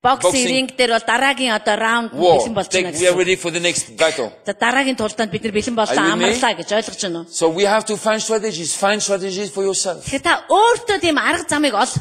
Boxing ring дээр бол дараагийн одоо раунд бэлэн болж байна We are ready for the next battle. За дараагийн тулдаанд бид нар бэлэн боллоо амарлаа гэж ойлгож байна уу? So we have to find strategies for yourself. Тэгэхээр та өөртөө тийм арга замыг ол.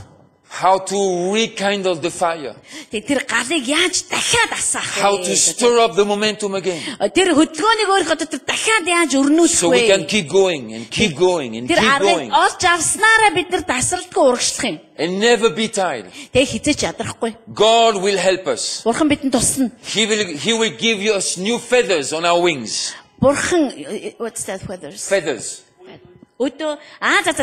How to rekindle the fire. Тэр галыг яаж дахиад асаах вэ? How to stir up the momentum again. Тэр хөдөлгөөнийг өөрийнхөө дотор дахиад яаж өрнүүлэх вэ? So we can keep going and keep going and keep going. Тэр аргыг олж авснараа бид нар тасралтгүй урагшлах юм. And never be tired. Тэг хизээч ядрахгүй. God will help us. Бурхан бидэнд тусна. He will give us new feathers on our wings. Бурхан what's that feathers? Feathers. Өдөө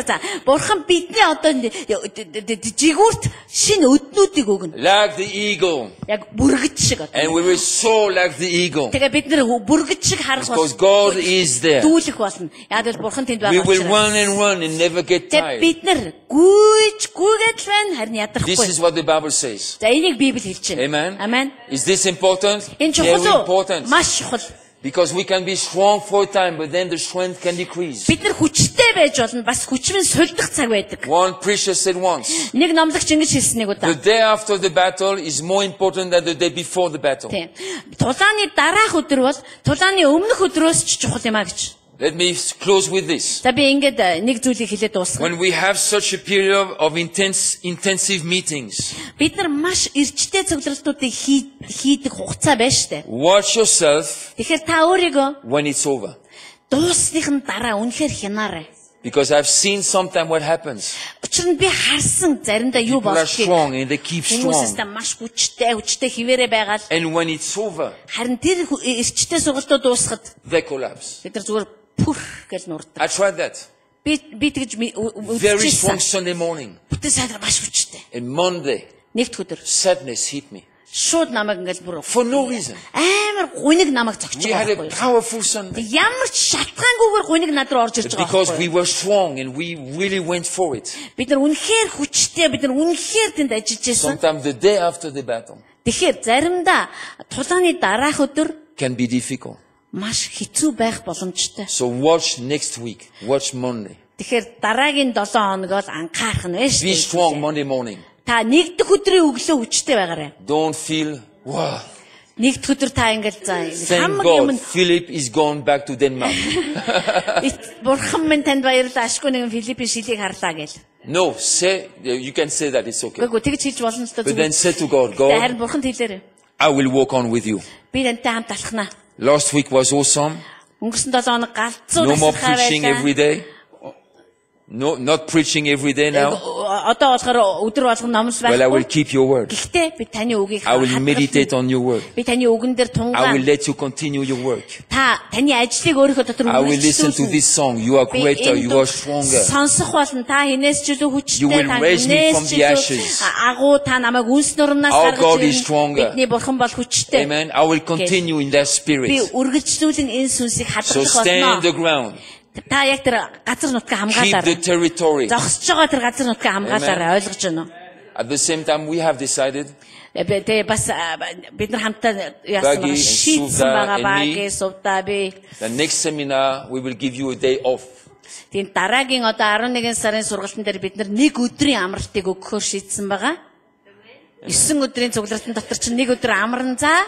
за. Бурхан бидний одоо жигүүрт шинэ өднүүдийг өгнө. Like the eagle. Яг бүргэж шиг одоо. And we will soar like the eagle. Тэгээ бид нэр бүргэж шиг харах болно. Because God is there. Дүүлэх болно. Яг л Бурхан тэнд байгаа. We will run and never get tired. Бид нар гүйгээд л байна харин ядрахгүй. This is what the Bible says. За энийг Библи хэлж байна. Amen. Amen. Is this important? Very important. Маш чухал. Because we can be strong for a time, but then the strength can decrease. Бид нар хүчтэй байж болно, бас хүчмэн сулдах цаг байдаг. One preacher said once. Нэг номлогч ингэж хэлсэн нэг удаа. The day after the battle is more important than the day before the battle. Тийм. Тулааны дараах өдөр бол тулааны өмнөх өдрөөс ч чухал юм а гэж. Let me close with this. За би ингээд нэг зүйлийг хэлээд дуусгана. When we have such a period of intensive meetings. Бид нар маш эрчтэй цуглалтуудыг хийдэг хугацаа байна штэ. Watch yourself. Тэгэхээр та өөрийгөө when it's over. Дуусныхын дараа үнэхээр хянаарай. Because I've seen sometimes what happens. Учир нь би харсан заримдаа юу болчихгийг. And they keep strong. Хүмүүстэй маш хүчтэй хിവэрэ байгаад. And when it's over. Харин тэр эрчтэй сургалтууд дуусахад they collapse. Бид нар зүгээр пүр гэж нурдаг. I tried that. Би тэгж very strong Sunday morning. Бүтэн сайдар маш хүчтэй. And Monday. Нэгд өдөр. Sadness hit me. Шууд намайг ингээл бүр for no reason. Амар гуниг намайг зогсож байгаа байхгүй. Powerful Sunday. Ямар ч шалтгаангүйгээр гуниг над руу орж ирж байгаа байхгүй. Because we were strong and we really went for it. Бид нар үнэхээр хүчтэй, бид нар үнэхээр тэнд ажиллаж байсан. Sometimes the day after the battle. Тэгэхээр заримдаа тулааны дараах өдөр can be difficult. Маш хэцүү байх боломжтой. So watch next week. Watch Monday. Тэгэхээр дараагийн 7 хоногоос анхаарах нь шүү. Be strong Monday morning. Та нэгдэх өдрийн өглөө хүчтэй байгаарай. Don't feel wow. Нэгдэх өдөр та ингээл Thank God Philip is going back to Denmark. Бурхан минь танд баярлалаа. Ашгүй нэгэн Филиппийн шилийг харлаа гэл. No, say you can say that it's okay. Гэхдээ тэгж хэлж болно л доо. But then say to God, God. Харин Бурханд хэлээрэй. I will walk on with you. Би тантай хамт алхнаа. Last week was awesome. Өнгөрсөн 7 хоног галзуу No more preaching every day. No, not preaching every day now. Одоо болохоор өдөр болгон номлол байхгүй. Well, I will keep your word. Гэхдээ би таны үгийг I will meditate on your word. Би таны үгэн дээр тунгаан. I will let you continue your work. Та таны ажлыг өөрийнхөө дотор I will listen to this song. You are greater, you are stronger. Сонсох болно. Та хинээс ч илүү хүчтэй, You will raise me from the ashes. Агуу та намайг үнс нурамнаас гаргаж ирнэ. Бидний бурхан бол хүчтэй. Amen. I will continue in that spirit. Би үргэлжлүүлэн энэ сүнсийг хадгалах болно. So stand the ground. Та яг тэр газар нутгаа хамгаалаарай. Keep the territory. Зогсож байгаа тэр газар нутгаа хамгаалаарай. Ойлгож байна уу? At the same time we have decided Тэ бас бид нар хамтаа яасан шийдсэн байгаа Баги Сувда би. The next seminar we will give you a day off. Тийм дараагийн одоо 11 сарын сургалтын дээр бид нар нэг өдрийн амралтыг өгөхөөр шийдсэн байгаа. 9 өдрийн цуглартын дотор чинь нэг өдөр амарна за.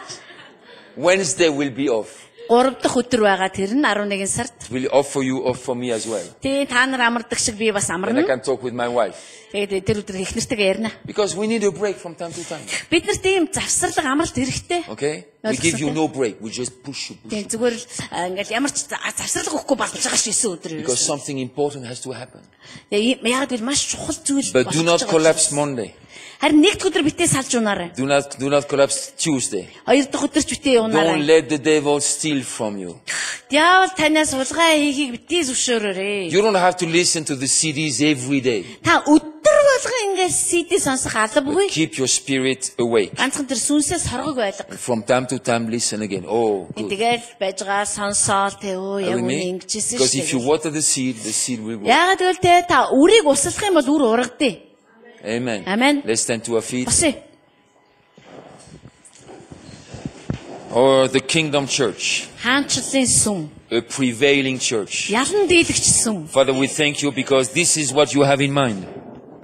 Wednesday will be off. 3 дахь өдөр байгаа тэр нь 11 сард. Will offer you off for me as well. Тэ та нар амардаг шиг би бас амарна. I can talk with my wife. Тэгээд тэр өдөр их нэртэйгээ ярина. Because we need a break from time to time. Бид нар тийм завсарлаг амралт хэрэгтэй. Okay? We give you no break. We just push you. Тийм зүгээр л ингээл ямар ч завсарлаг өгөхгүй болж байгаа ш 9 өдөр. Because something important has to happen. Тэгээд яг л маш чухал зүйл болж байгаа. But do not collapse Monday. Харин нэгд өдөр битээ салж унаарай. Do not collapse Tuesday. Хоёр дахь өдөр ч битээ унаарай. Don't let the devil steal from you. Диавол танаас сулгаа хийхийг битээ зөвшөөрөөрэй. You don't have to listen to the CDs every day. Та өдөр болгон ингээд CD сонсох албагүй. Keep your spirit awake. Ганцхан тэр сүнсээс хоргог байлга. From time to time listen again. Oh, good. Тэгэл байж байгаа сонсоол тэ өө яг үнэ ингэжсэн шүү. Because if you water the seed will grow. Яагаад гэвэл тэ та үрийг услах юм бол үр ургадээ. Amen. Amen. Let's stand to our feet. Or the kingdom church. Хаанчлалын сүм. A prevailing church. Ялан дийлэгч сүм. Father, we thank you because this is what you have in mind.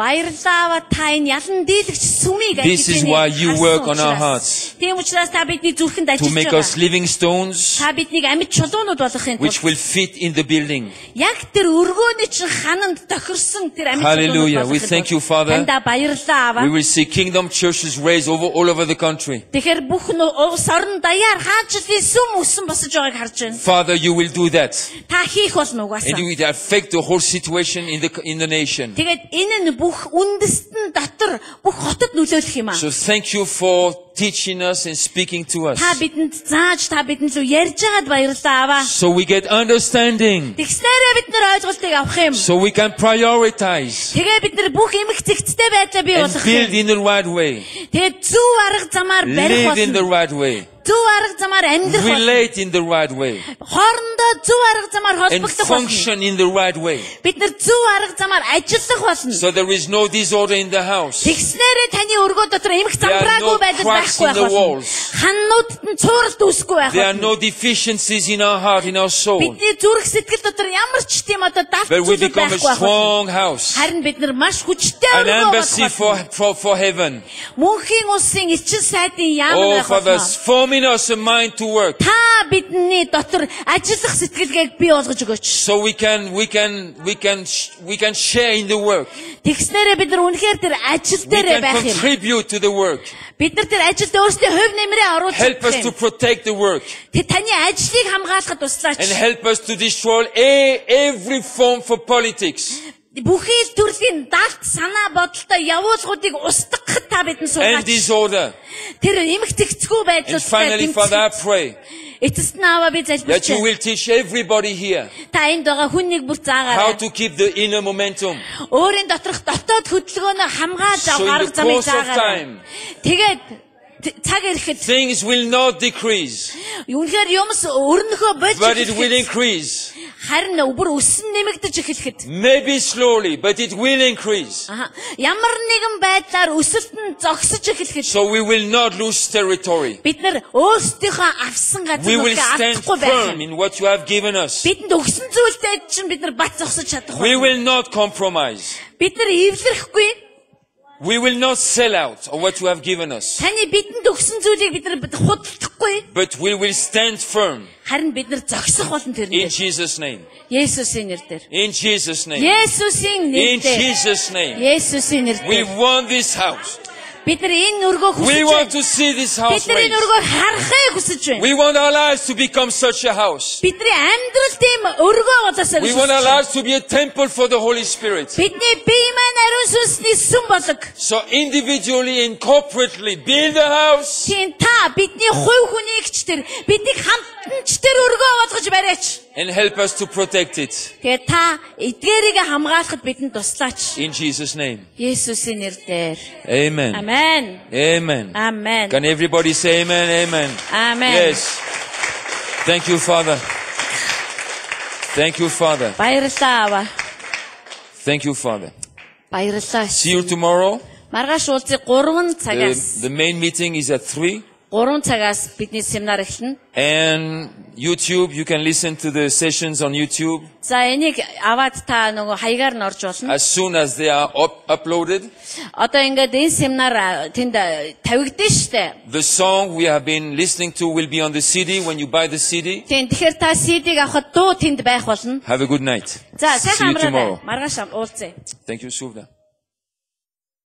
Баярлалаа та энэ ялан дийлэгч сүмийг This is why you work on our hearts. Тийм учраас та бидний зүрхэнд To ажиллаж make байгаа. us living stones Та биднийг амьд чулуунууд болгохын which тулд will fit in the building. яг тэр өргөөний чинь хананд тохирсон тэр амьд Hallelujah. чулуунууд We thank you, Father. Танда баярлалаа We аваа. will see kingdom churches raised all over the country. Тэгэхээр бүх улс орон даяар хаанчлын сүм өссөн босож байгааг харж байна. Father, you will do that. Та хийх болно угаасаа. And it will affect the whole situation in the nation. Тэгээд энэ нь бүх үндэстэн дотор бүх хотод нөлөөлөх юм аа. So thank you for teaching us and speaking to us. Та бидэнд зааж та бидэнд л ярьж байгаад баярлалаа аваа. So we get understanding. Тэгснээрээ бид нар ойлголтыг авах юм. So we can prioritize Тэгээ бид нар бүх эмх зэгцтэй байдлаа бий and болгох build юм. in the right way. Тэгээд зөв арга замаар барих Live in the болно. right way. Зөв арга замаар амьдрах болно. Relate in the right way. Хоорондоо зөв арга замаар And холбогдох болно. function in the right way. Бид нар зөв арга замаар ажиллах болно. So there is no disorder in the house. Тэгснээрээ таны өргөө дотор эмх There are замбраагүй no байдал cracks байхгүй in the байх болно. walls. Ханнуудад нь цууралт үүсэхгүй байх There are болно. no deficiencies in our heart, in our soul. Бидний зүрх сэтгэл дотор ямар ч тийм одоо далд But we зүйл become a байхгүй байх болно. strong house. Харин бид нар маш хүчтэй An өргөө embassy болох болно. for heaven. Мөнхийн улсын эчин сайдын яам Oh, байх Father, болно. form in us a mind to work. Та бидний дотор ажиллах сэтгэлгээг бий болгож өгөөч. So we can share in the work. Тэгснээрээ бид нар үнэхээр тэр ажил We дээр can байх юм. contribute to the work. Бид нар тэр ажилд өөрсдөө хувь нэмрээ оруулах Help us to юм. protect the work Тэ таны ажлыг хамгаалахад туслаач. and help us to destroy every form for politics Бүхий л төрлийн далд санаа бодолтой явуулгуудыг устгахад та бидэнд and суулгаач. disorder. Тэр эмх зэгцгүй And байдлуудтай finally, Father, I pray эцэст нь аваа би that залбирч you байна. will teach everybody here Та энд байгаа хүн нэг бүр how заагаарай. to keep the inner momentum. Өөрийн доторх дотоод хөдөлгөөнөө хамгаалж So in авах the замыг course of заагаарай. time, Тэгээд цаг ирэхэд things will not decrease, үнэхээр юмс өрнөхөө болж but it will эхлэхэд increase. харин бүр өсөн нэмэгдэж эхлэхэд Maybe slowly, but it will increase. ямар нэгэн байдлаар өсөлт нь зогсож эхлэхэд So we will not lose territory. бид нар өөрсдийнхөө авсан We газар will нутгаа stand алдахгүй байх firm юм. in what you have given us. Бидэнд өгсөн зүйлтэй чинь бид нар бат зогсож чадах We болно. will not compromise. Бид нар эвлэрэхгүй. We will not sell out of what you have given us. Таны бидэнд өгсөн зүйлийг бид нар худалдахгүй. But we will stand firm Харин бид нар зогсох болно in тэрнээр. Jesus' name. Есүсийн нэрээр. In Jesus' name. Есүсийн In нэрээр. Jesus' name. Есүсийн We нэрээр. want this house. Бид нар энэ өргөө We хүсэж want байна. to see this Бид house нар энэ raised. өргөөг харахыг хүсэж байна. We want our lives to become such a house. Бидний амьдрал тийм өргөө болоосаа We гэж want our хүсэж байна. lives to be a temple for the Holy Spirit. Бидний бие маань ариун сүнсний сүм болог. So individually and corporately build a house Тийм та бидний хувь хүнийгч тэр биднийг хамтанч тэр өргөө болгож бариач. and help us to protect it. Тэгээ та эдгээрийг хамгаалахад бидэнд туслаач. In Jesus' name. Есүсийн нэрээр. Amen. Амен. Amen. Амен. Can everybody say amen? Amen. Амен. Yes. Thank you, Father. Thank you, Father. Баярлалаа аваа. Thank you, Father. Баярлалаа. See you tomorrow. Маргааш уулзъя 3 цагаас. The main meeting is at 3. 3 цагаас бидний семинар эхэлнэ. And YouTube, you can listen to the sessions on YouTube За энийг аваад та нөгөө хаягаар нь орж болно. as soon as they are uploaded. Одоо ингээд энэ семинар тэнд тавигдсан штэ. The song we have been listening to will be on the CD when you buy the CD. Тэгэхээр та CD-г авахад дуу тэнд байх болно. Have a good night. За See сайхан you tomorrow. амраарай. Маргааш уулзъя. Thank you, Suvda.